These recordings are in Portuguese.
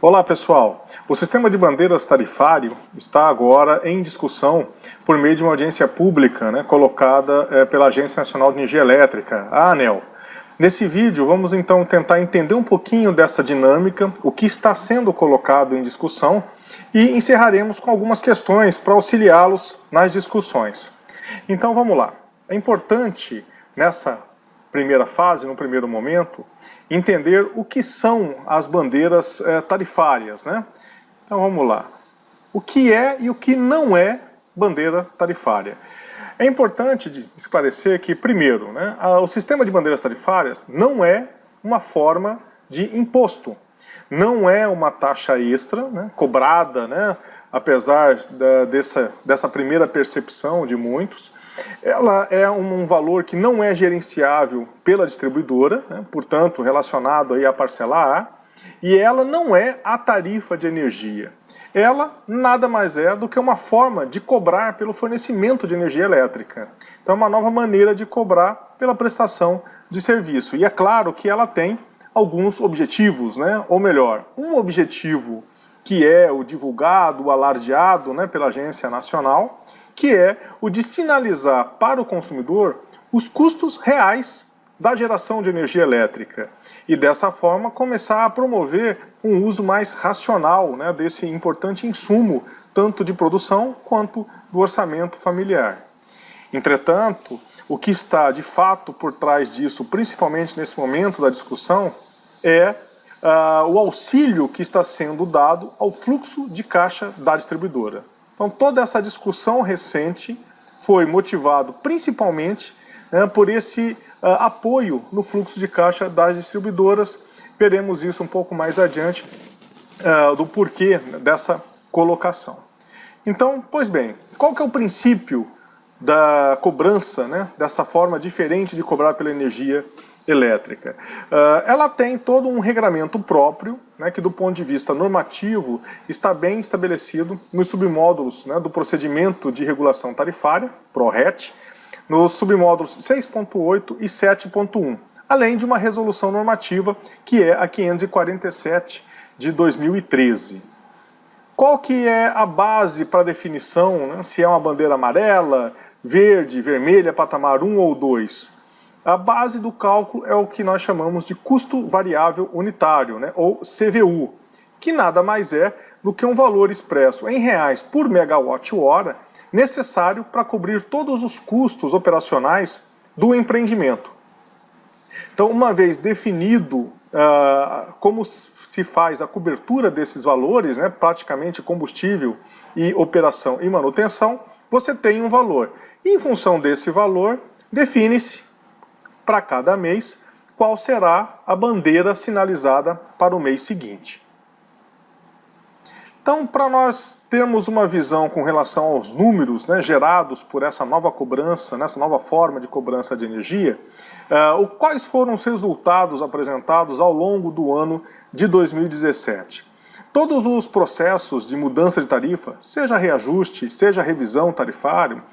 Olá pessoal, o sistema de bandeiras tarifário está agora em discussão por meio de uma audiência pública colocada pela Agência Nacional de Energia Elétrica, a ANEEL. Nesse vídeo vamos então tentar entender um pouquinho dessa dinâmica, o que está sendo colocado em discussão e encerraremos com algumas questões para auxiliá-los nas discussões. Então vamos lá, é importante nessa primeira fase, no primeiro momento, entender o que são as bandeiras tarifárias, né? Então vamos lá. O que é e o que não é bandeira tarifária? É importante esclarecer que, primeiro, o sistema de bandeiras tarifárias não é uma forma de imposto. Não é uma taxa extra, cobrada, apesar dessa primeira percepção de muitos. Ela é um valor que não é gerenciável pela distribuidora, portanto relacionado aí à parcela A, e ela não é a tarifa de energia. Ela nada mais é do que uma forma de cobrar pelo fornecimento de energia elétrica. Então é uma nova maneira de cobrar pela prestação de serviço. E é claro que ela tem alguns objetivos, ou melhor, um objetivo que é o divulgado, o alardeado pela Agência Nacional, que é o de sinalizar para o consumidor os custos reais da geração de energia elétrica e dessa forma começar a promover um uso mais racional desse importante insumo, tanto de produção quanto do orçamento familiar. Entretanto, o que está de fato por trás disso, principalmente nesse momento da discussão, é o auxílio que está sendo dado ao fluxo de caixa da distribuidora. Então toda essa discussão recente foi motivado principalmente por esse apoio no fluxo de caixa das distribuidoras. Veremos isso um pouco mais adiante do porquê dessa colocação. Então, pois bem, qual que é o princípio da cobrança, dessa forma diferente de cobrar pela energia elétrica? Ela tem todo um regramento próprio, que do ponto de vista normativo está bem estabelecido nos submódulos do procedimento de regulação tarifária, PRORET, nos submódulos 6.8 e 7.1, além de uma resolução normativa que é a 547 de 2013. Qual que é a base para definição, se é uma bandeira amarela, verde, vermelha, patamar 1 ou 2? A base do cálculo é o que nós chamamos de custo variável unitário, ou CVU, que nada mais é do que um valor expresso em reais por megawatt-hora necessário para cobrir todos os custos operacionais do empreendimento. Então, uma vez definido como se faz a cobertura desses valores, praticamente combustível e operação e manutenção, você tem um valor. E, em função desse valor, define-se para cada mês qual será a bandeira sinalizada para o mês seguinte. Então, para nós termos uma visão com relação aos números gerados por essa nova cobrança, nessa nova forma de cobrança de energia, quais foram os resultados apresentados ao longo do ano de 2017? Todos os processos de mudança de tarifa, seja reajuste, seja revisão tarifária,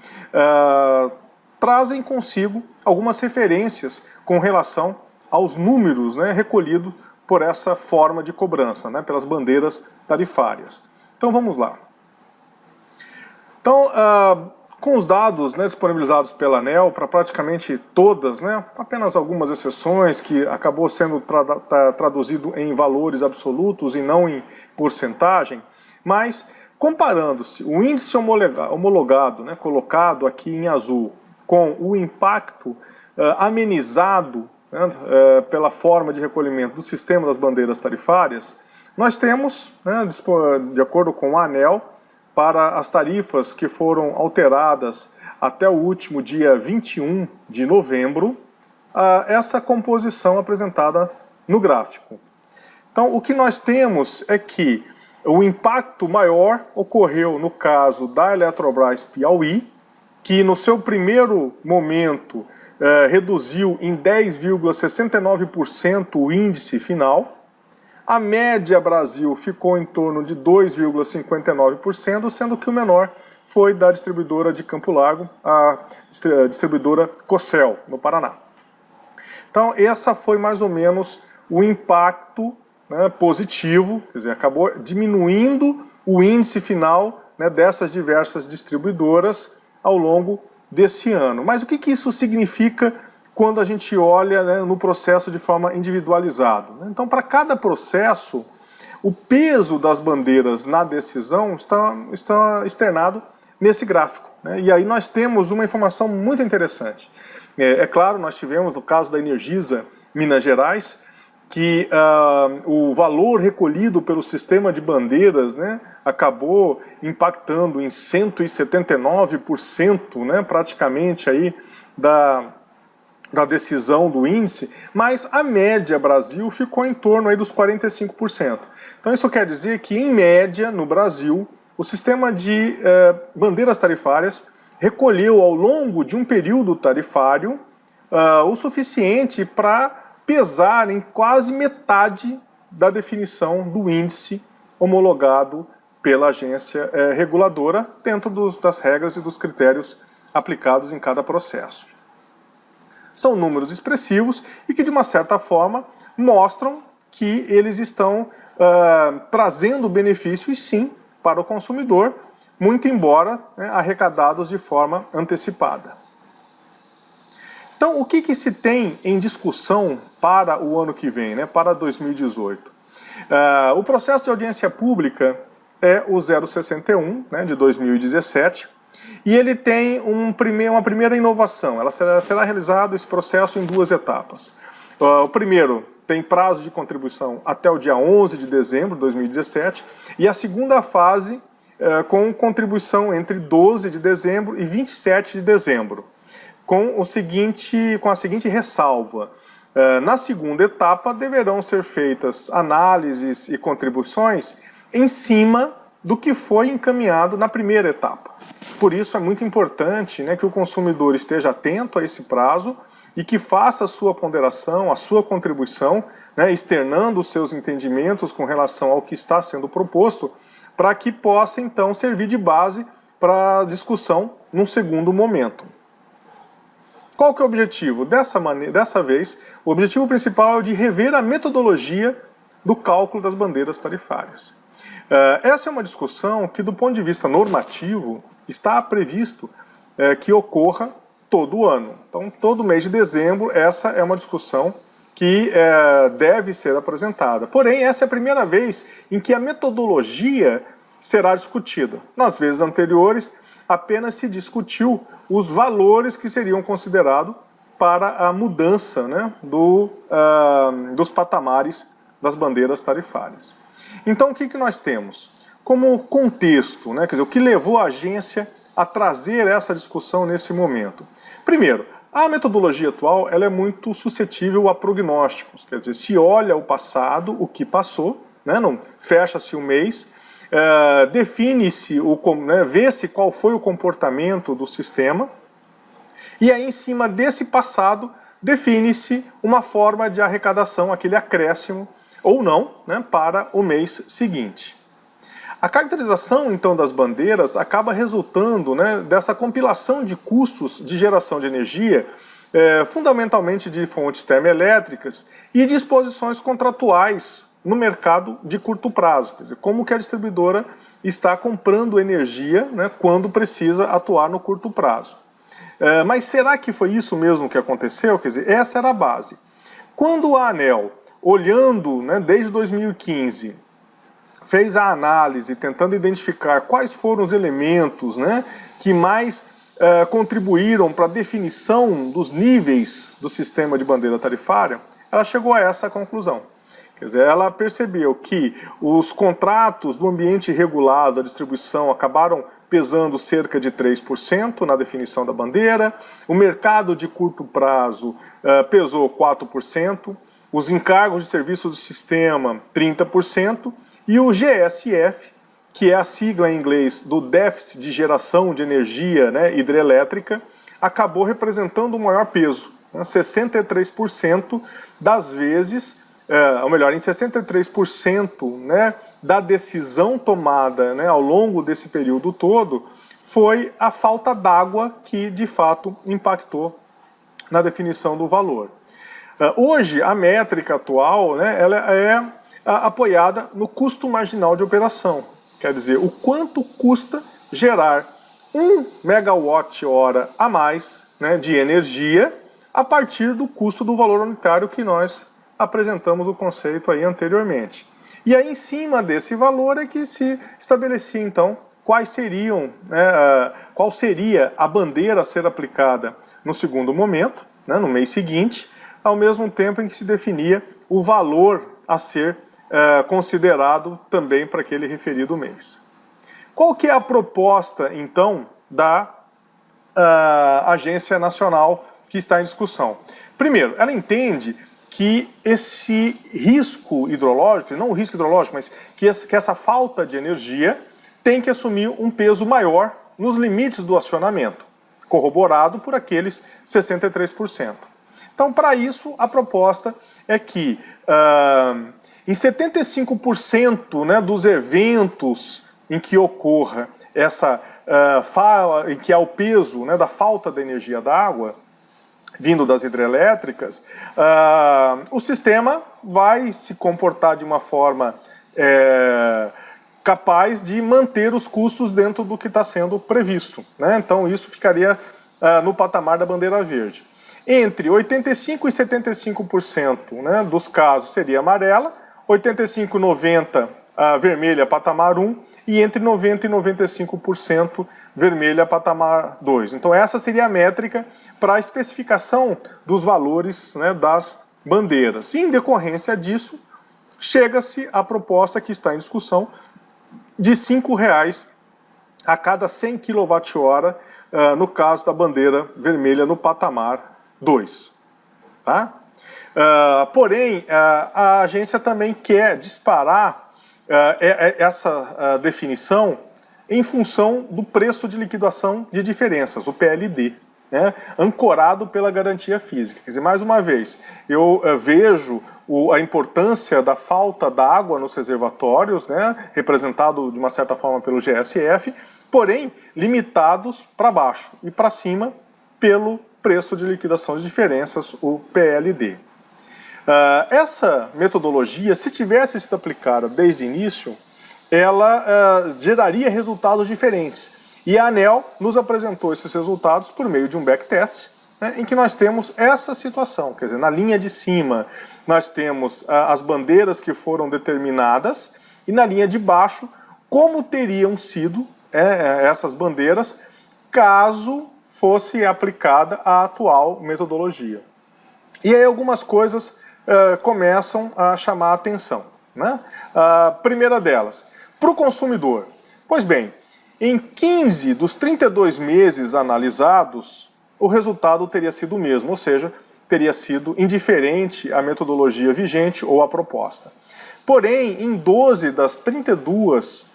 trazem consigo algumas referências com relação aos números recolhidos por essa forma de cobrança, pelas bandeiras tarifárias. Então vamos lá. Então, com os dados disponibilizados pela ANEEL para praticamente todas, apenas algumas exceções que acabou sendo traduzido em valores absolutos e não em porcentagem, mas comparando-se o índice homologado, colocado aqui em azul, com o impacto amenizado pela forma de recolhimento do sistema das bandeiras tarifárias, nós temos, de acordo com a ANEEL, para as tarifas que foram alteradas até o último dia 21 de novembro, essa composição apresentada no gráfico. Então, o que nós temos é que o impacto maior ocorreu no caso da Eletrobras Piauí, que no seu primeiro momento reduziu em 10,69% o índice final. A média Brasil ficou em torno de 2,59%, sendo que o menor foi da distribuidora de Campo Largo, a distribuidora Cosel, no Paraná. Então, essa foi mais ou menos o impacto né, positivo, quer dizer, acabou diminuindo o índice final, né, dessas diversas distribuidoras ao longo desse ano. Mas o que isso significa quando a gente olha, né, no processo de forma individualizada? Então, para cada processo, o peso das bandeiras na decisão está externado nesse gráfico, né? E aí nós temos uma informação muito interessante. É claro, nós tivemos o caso da Energisa Minas Gerais, que o valor recolhido pelo sistema de bandeiras, né, acabou impactando em 179%, né, praticamente aí da decisão do índice, mas a média Brasil ficou em torno aí dos 45%. Então isso quer dizer que, em média, no Brasil, o sistema de bandeiras tarifárias recolheu ao longo de um período tarifário o suficiente para pesar em quase metade da definição do índice homologado pela agência reguladora dentro das regras e dos critérios aplicados em cada processo. São números expressivos e que, de uma certa forma, mostram que eles estão trazendo benefícios, sim, para o consumidor, muito embora, né, arrecadados de forma antecipada. Então, o que se tem em discussão para o ano que vem, né, para 2018? O processo de audiência pública é o 061, né, de 2017, e ele tem uma primeira inovação. Será realizado esse processo em duas etapas. O primeiro tem prazo de contribuição até o dia 11 de dezembro de 2017, e a segunda fase com contribuição entre 12 de dezembro e 27 de dezembro. Com a seguinte ressalva: na segunda etapa deverão ser feitas análises e contribuições em cima do que foi encaminhado na primeira etapa. Por isso é muito importante, né, que o consumidor esteja atento a esse prazo e que faça a sua ponderação, a sua contribuição, né, externando os seus entendimentos com relação ao que está sendo proposto, para que possa então servir de base para a discussão num segundo momento. Qual que é o objetivo? Dessa vez, o objetivo principal é de rever a metodologia do cálculo das bandeiras tarifárias. Essa é uma discussão que, do ponto de vista normativo, está previsto que ocorra todo ano. Então, todo mês de dezembro, essa é uma discussão que deve ser apresentada. Porém, essa é a primeira vez em que a metodologia será discutida. Nas vezes anteriores, apenas se discutiu os valores que seriam considerados para a mudança, né, dos patamares das bandeiras tarifárias. Então, o que nós temos? Como contexto, né, quer dizer, o que levou a agência a trazer essa discussão nesse momento? Primeiro, a metodologia atual ela é muito suscetível a prognósticos, quer dizer, se olha o passado, o que passou, né, não fecha-se o mês, define-se, né, vê-se qual foi o comportamento do sistema, e aí em cima desse passado define-se uma forma de arrecadação, aquele acréscimo ou não, né, para o mês seguinte. A caracterização então das bandeiras acaba resultando, né, dessa compilação de custos de geração de energia, fundamentalmente de fontes termoelétricas e disposições contratuais no mercado de curto prazo, quer dizer, como que a distribuidora está comprando energia, né, quando precisa atuar no curto prazo. Mas será que foi isso mesmo que aconteceu? Quer dizer, essa era a base. Quando a ANEEL, olhando, né, desde 2015, fez a análise, tentando identificar quais foram os elementos, né, que mais contribuíram para a definição dos níveis do sistema de bandeira tarifária, ela chegou a essa conclusão. Quer dizer, ela percebeu que os contratos do ambiente regulado da distribuição acabaram pesando cerca de 3% na definição da bandeira, o mercado de curto prazo pesou 4%, os encargos de serviço do sistema 30%, e o GSF, que é a sigla em inglês do déficit de geração de energia, né, hidrelétrica, acabou representando o maior peso, né, 63% das vezes, ou melhor, em 63%, né, da decisão tomada, né, ao longo desse período todo, foi a falta d'água que de fato impactou na definição do valor. Hoje, a métrica atual, né, ela é apoiada no custo marginal de operação. Quer dizer, o quanto custa gerar 1 megawatt-hora a mais, né, de energia a partir do custo do valor unitário que nós apresentamos o conceito aí anteriormente. E aí, em cima desse valor é que se estabelecia, então, quais seriam, né, qual seria a bandeira a ser aplicada no segundo momento, né, no mês seguinte, ao mesmo tempo em que se definia o valor a ser considerado também para aquele referido mês. Qual que é a proposta, então, da Agência Nacional que está em discussão? Primeiro, ela entende que esse risco hidrológico, não o risco hidrológico, mas que essa falta de energia tem que assumir um peso maior nos limites do acionamento, corroborado por aqueles 63%. Então, para isso, a proposta é que em 75%, né, dos eventos em que ocorra essa em que há o peso, né, da falta da energia da água, vindo das hidrelétricas, o sistema vai se comportar de uma forma capaz de manter os custos dentro do que está sendo previsto, né? Então isso ficaria no patamar da bandeira verde. Entre 85% e 75%, né, dos casos seria amarela, 85% e 90% vermelha, patamar 1, e entre 90% e 95% vermelha, patamar 2. Então essa seria a métrica para a especificação dos valores, né, das bandeiras. E em decorrência disso, chega-se à proposta que está em discussão de R$ 5,00 a cada 100 kWh, no caso da bandeira vermelha no patamar 2. Tá? Porém, a agência também quer disparar essa definição em função do preço de liquidação de diferenças, o PLD, né, ancorado pela garantia física. Quer dizer, mais uma vez, eu vejo a importância da falta d'água nos reservatórios, né, representado de uma certa forma pelo GSF, porém limitados para baixo e para cima pelo preço de liquidação de diferenças, o PLD. Essa metodologia, se tivesse sido aplicada desde o início, ela geraria resultados diferentes. E a ANEEL nos apresentou esses resultados por meio de um backtest, né, em que nós temos essa situação. Quer dizer, na linha de cima nós temos as bandeiras que foram determinadas e na linha de baixo como teriam sido essas bandeiras caso fosse aplicada a atual metodologia. E aí algumas coisas começam a chamar a atenção, né? A primeira delas, para o consumidor. Pois bem, em 15 dos 32 meses analisados, o resultado teria sido o mesmo, ou seja, teria sido indiferente à metodologia vigente ou à proposta. Porém, em 12 dos 32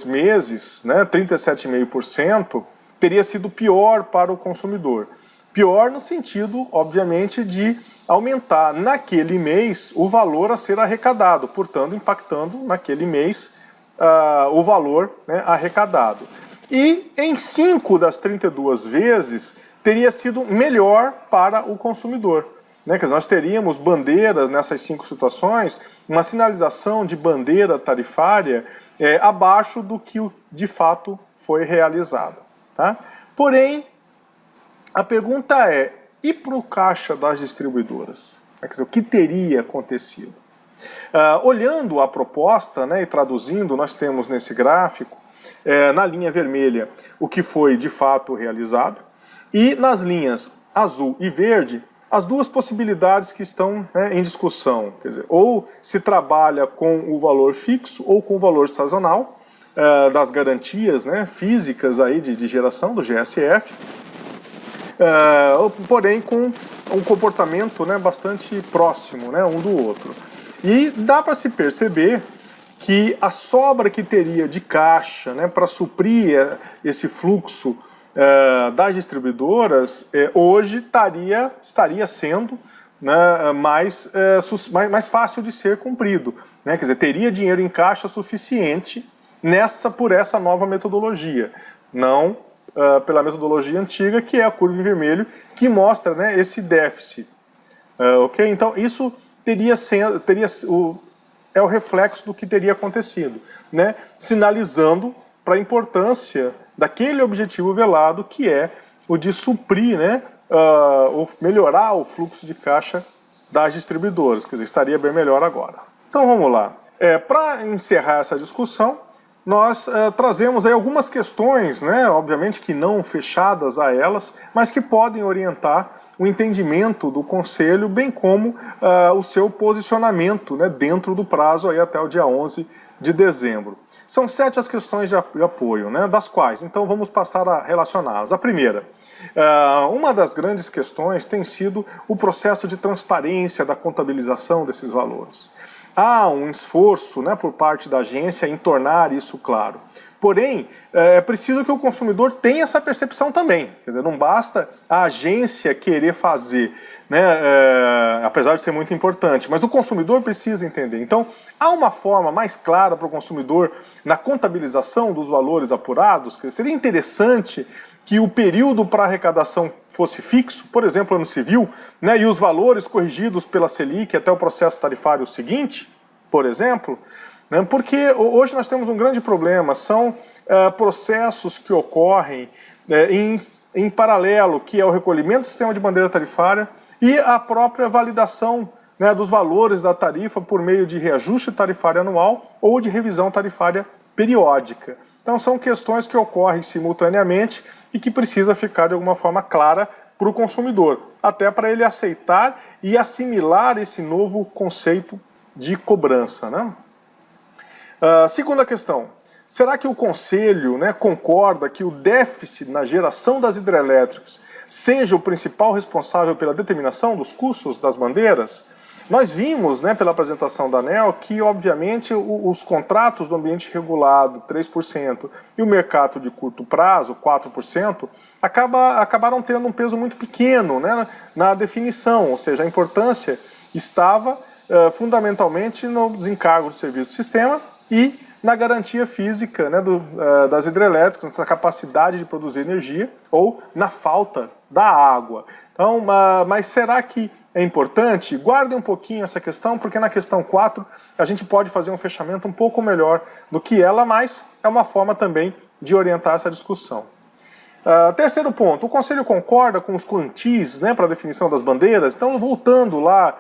meses, né, 37,5%, teria sido pior para o consumidor. Pior no sentido, obviamente, de aumentar naquele mês o valor a ser arrecadado, portanto, impactando naquele mês o valor, né, arrecadado. E em 5 das 32 vezes teria sido melhor para o consumidor. Né? Quer dizer, nós teríamos bandeiras nessas 5 situações, uma sinalização de bandeira tarifária abaixo do que de fato foi realizado. Tá? Porém, a pergunta é, e para o caixa das distribuidoras? Quer dizer, o que teria acontecido? Olhando a proposta, né, e traduzindo, nós temos nesse gráfico, na linha vermelha, o que foi de fato realizado, e nas linhas azul e verde, as duas possibilidades que estão, né, em discussão. Quer dizer, ou se trabalha com o valor fixo ou com o valor sazonal, das garantias, né, físicas aí de geração do GSF, porém com um comportamento, né, bastante próximo, né, um do outro. E dá para se perceber que a sobra que teria de caixa, né, para suprir esse fluxo das distribuidoras, hoje estaria sendo, né, mais fácil de ser cumprido. Né? Quer dizer, teria dinheiro em caixa suficiente por essa nova metodologia, não pela metodologia antiga, que é a curva em vermelho, que mostra, né, esse déficit. Ok? Então, isso teria é o reflexo do que teria acontecido, né? Sinalizando para a importância daquele objetivo velado, que é o de suprir, né, melhorar o fluxo de caixa das distribuidoras, quer dizer, estaria bem melhor agora. Então vamos lá. Para encerrar essa discussão, nós trazemos aí algumas questões, né, obviamente que não fechadas a elas, mas que podem orientar o entendimento do Conselho, bem como o seu posicionamento, né, dentro do prazo aí até o dia 11 de dezembro. São 7 as questões de apoio, né, das quais, então vamos passar a relacioná-las. A primeira, uma das grandes questões tem sido o processo de transparência da contabilização desses valores. Há um esforço, né, por parte da agência em tornar isso claro. Porém, é preciso que o consumidor tenha essa percepção também. Quer dizer, não basta a agência querer fazer, né, apesar de ser muito importante, mas o consumidor precisa entender. Então, há uma forma mais clara para o consumidor na contabilização dos valores apurados, que seria interessante que o período para arrecadação fosse fixo, por exemplo, ano civil, né, e os valores corrigidos pela Selic até o processo tarifário seguinte, por exemplo, né, porque hoje nós temos um grande problema, são processos que ocorrem em paralelo, que é o recolhimento do sistema de bandeira tarifária e a própria validação, né, dos valores da tarifa por meio de reajuste tarifário anual ou de revisão tarifária periódica. Então são questões que ocorrem simultaneamente e que precisa ficar de alguma forma clara para o consumidor, até para ele aceitar e assimilar esse novo conceito de cobrança, né? Segunda questão, será que o Conselho, né, concorda que o déficit na geração das hidrelétricas seja o principal responsável pela determinação dos custos das bandeiras? Nós vimos, né, pela apresentação da ANEEL, que obviamente os contratos do ambiente regulado, 3%, e o mercado de curto prazo, 4%, acabaram tendo um peso muito pequeno, né, na definição, ou seja, a importância estava fundamentalmente nos encargos de serviço do sistema e na garantia física, né, das hidrelétricas, nessa capacidade de produzir energia ou na falta da água. Então, mas será que é importante? Guardem um pouquinho essa questão, porque na questão 4 a gente pode fazer um fechamento um pouco melhor do que ela, mas é uma forma também de orientar essa discussão. Terceiro ponto, o Conselho concorda com os quantis, né, para a definição das bandeiras? Então, voltando lá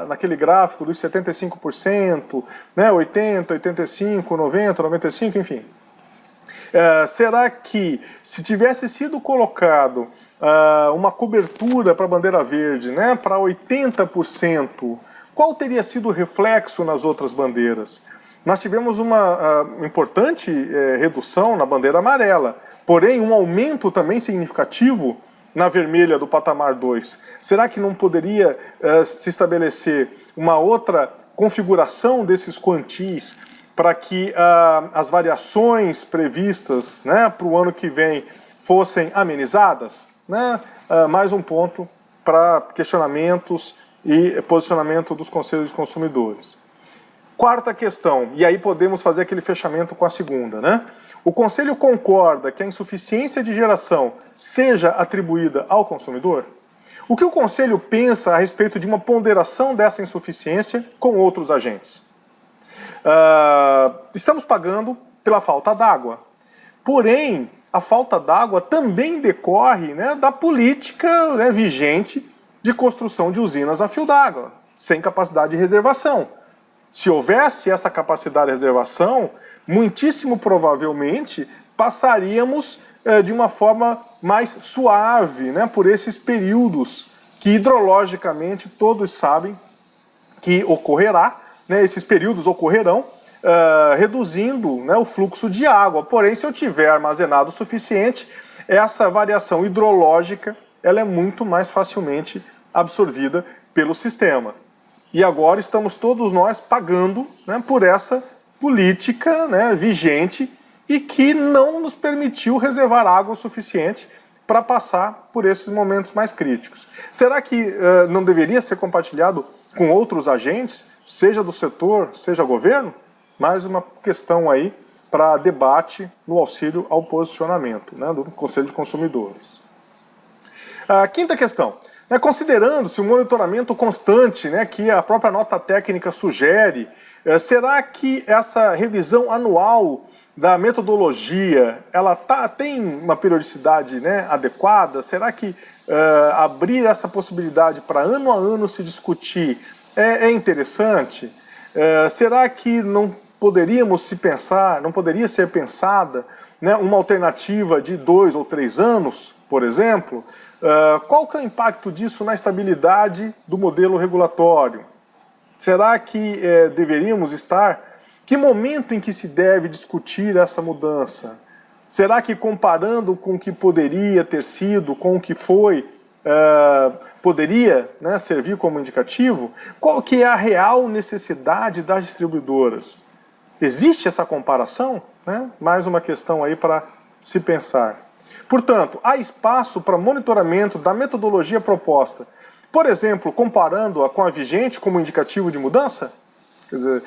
naquele gráfico dos 75%, né, 80%, 85%, 90%, 95%, enfim. Será que, se tivesse sido colocado uma cobertura para a bandeira verde, né, para 80%, qual teria sido o reflexo nas outras bandeiras? Nós tivemos uma importante redução na bandeira amarela, porém um aumento também significativo na vermelha do patamar 2. Será que não poderia se estabelecer uma outra configuração desses quantis para que as variações previstas, né, para o ano que vem fossem amenizadas? Né? Mais um ponto para questionamentos e posicionamento dos conselhos de consumidores. Quarta questão, e aí podemos fazer aquele fechamento com a segunda, né? O Conselho concorda que a insuficiência de geração seja atribuída ao consumidor? O que o Conselho pensa a respeito de uma ponderação dessa insuficiência com outros agentes? Estamos pagando pela falta d'água. Porém, a falta d'água também decorre, né, da política, né, vigente de construção de usinas a fio d'água, sem capacidade de reservação. Se houvesse essa capacidade de reservação, muitíssimo provavelmente passaríamos de uma forma mais suave, né, por esses períodos que hidrologicamente todos sabem que ocorrerá, né, esses períodos ocorrerão, reduzindo, né, o fluxo de água. Porém, se eu tiver armazenado o suficiente, essa variação hidrológica ela é muito mais facilmente absorvida pelo sistema. E agora estamos todos nós pagando, né, por essa política, né, vigente e que não nos permitiu reservar água o suficiente para passar por esses momentos mais críticos. Será que não deveria ser compartilhado com outros agentes, seja do setor, seja governo? Mais uma questão aí para debate no auxílio ao posicionamento, né, do Conselho de Consumidores. Quinta questão. Considerando-se o monitoramento constante, né, que a própria nota técnica sugere, será que essa revisão anual da metodologia, ela tem uma periodicidade, né, adequada? Será que abrir essa possibilidade para ano a ano se discutir é interessante? Será que não poderia ser pensada, né, uma alternativa de 2 ou 3 anos, por exemplo? Qual que é o impacto disso na estabilidade do modelo regulatório? Será que deveríamos estar... Que momento em que se deve discutir essa mudança? Será que comparando com o que poderia ter sido, com o que foi, poderia, né, servir como indicativo? Qual que é a real necessidade das distribuidoras? Existe essa comparação? Né? Mais uma questão aí para se pensar. Portanto, há espaço para monitoramento da metodologia proposta. Por exemplo, comparando-a com a vigente como indicativo de mudança? Quer dizer,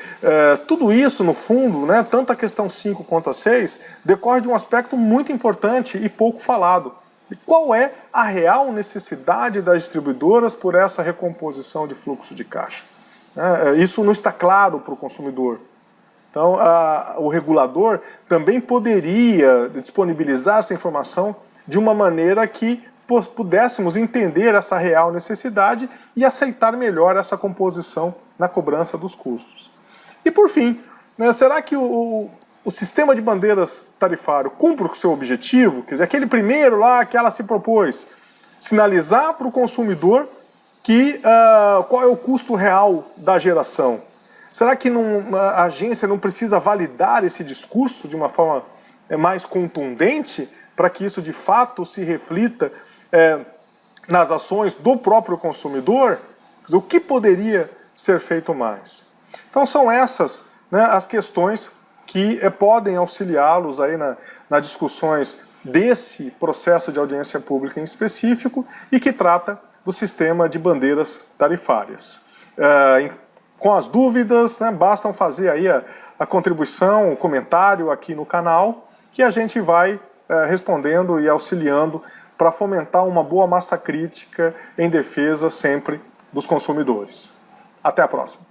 tudo isso, no fundo, né, tanto a questão 5 quanto a 6, decorre de um aspecto muito importante e pouco falado. E qual é a real necessidade das distribuidoras por essa recomposição de fluxo de caixa? Isso não está claro para o consumidor. Então, o regulador também poderia disponibilizar essa informação de uma maneira que pudéssemos entender essa real necessidade e aceitar melhor essa composição na cobrança dos custos. E por fim, né, será que o sistema de bandeiras tarifário cumpre o seu objetivo? Quer dizer, aquele primeiro lá que ela se propôs, sinalizar para o consumidor qual é o custo real da geração. Será que a agência não precisa validar esse discurso de uma forma mais contundente para que isso de fato se reflita nas ações do próprio consumidor? Quer dizer, o que poderia ser feito mais? Então são essas, né, as questões que podem auxiliá-los aí nas discussões desse processo de audiência pública em específico e que trata do sistema de bandeiras tarifárias. Com as dúvidas, né, bastam fazer aí a contribuição, o comentário aqui no canal, que a gente vai respondendo e auxiliando para fomentar uma boa massa crítica em defesa sempre dos consumidores. Até a próxima.